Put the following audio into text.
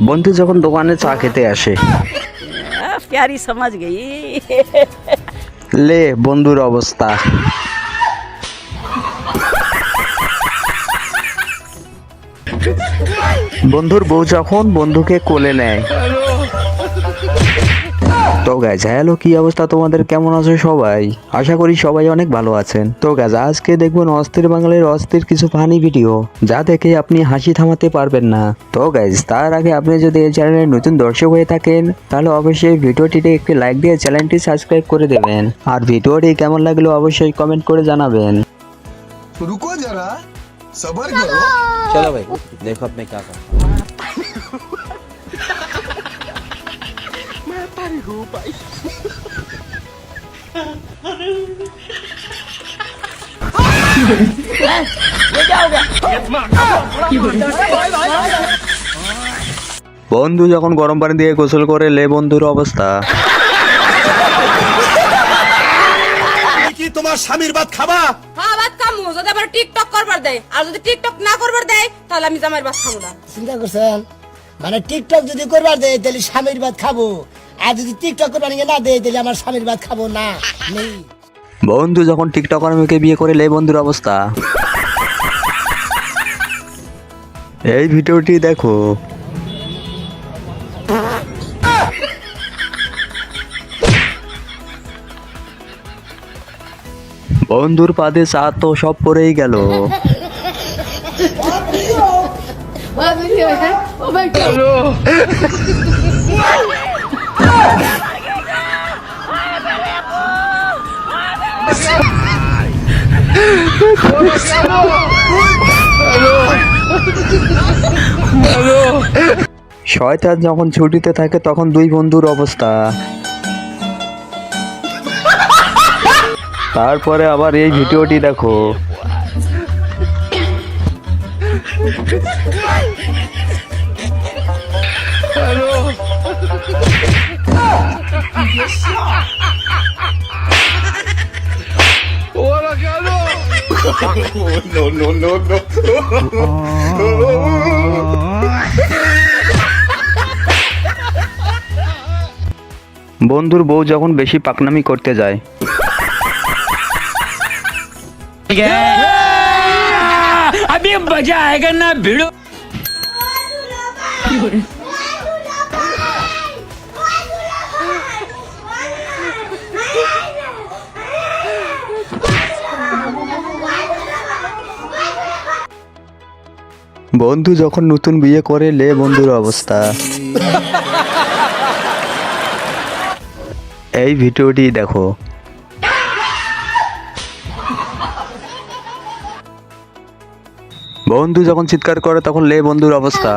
বন্ধু যখন দোকানে চা খেতে আসে, प्यारी समझ गई। লে বন্ধুর অবস্থা। বন্ধুর বউ যখন বন্ধুকে কোলে নেয়। তো গাইজ হ্যালো, কি অবস্থা তোমাদের, কেমন আছো সবাই? আশা করি সবাই অনেক ভালো আছেন। তো গাইজ আজকে দেখবেন অস্থির বাঙালির অস্থির কিছু ফানি ভিডিও, যা দেখে আপনি হাসি থামাতে পারবেন না। তো গাইজ তার আগে আপনি যদি এই চ্যানেলের নতুন দর্শক হয়ে থাকেন, তাহলে অবশ্যই ভিডিওটিতে একটি লাইক দিয়ে চ্যানেলটি সাবস্ক্রাইব করে দেবেন। আর ভিডিওটি কেমন লাগলো অবশ্যই কমেন্ট করে জানাবেন। रुको जरा सबर करो। चलो भाई देखो अब मैं क्या करूं। বন্ধু যখন গরম পানি দিয়ে গোসল করে, লে বন্ধুর অবস্থা। কি তোমার স্বামীর ভাত খাবা? হ্যাঁ ভাত খামু যদি আবার টিকটক করবার দেয়, আর যদি টিকটক না করবার দেয় তাহলে আমি জামাইয়ের ভাত খাবো না। চিন্তা করছেন? মানে টিকটক যদি করবার দেয় তাহলে স্বামীর ভাত খাবো, আর যদি টিকটক করবার না দেয় তাহলে আমার স্বামীর ভাত খাবো না। নেই বন্ধু যখন টিকটকার মেয়েকে বিয়ে করে, লে বন্ধুর অবস্থা। এই ভিডিওটি দেখো। বন্ধুর পাদে চা তো সব পড়েই গেল। শয়তান যখন ছুটিতে থাকে তখন দুই বন্ধুর অবস্থা। তারপরে আবার এই ভিডিওটি দেখো। বন্ধুর বউ যখন বেশি পাকনামি করতে যায়। अभी मजा आएगा ना भिड़ो। বন্ধু যখন নতুন বিয়ে করে, লে বন্ধুর অবস্থা। এই ভিডিওটি দেখো। বন্ধু যখন চিৎকার করে তখন লে বন্ধুর অবস্থা।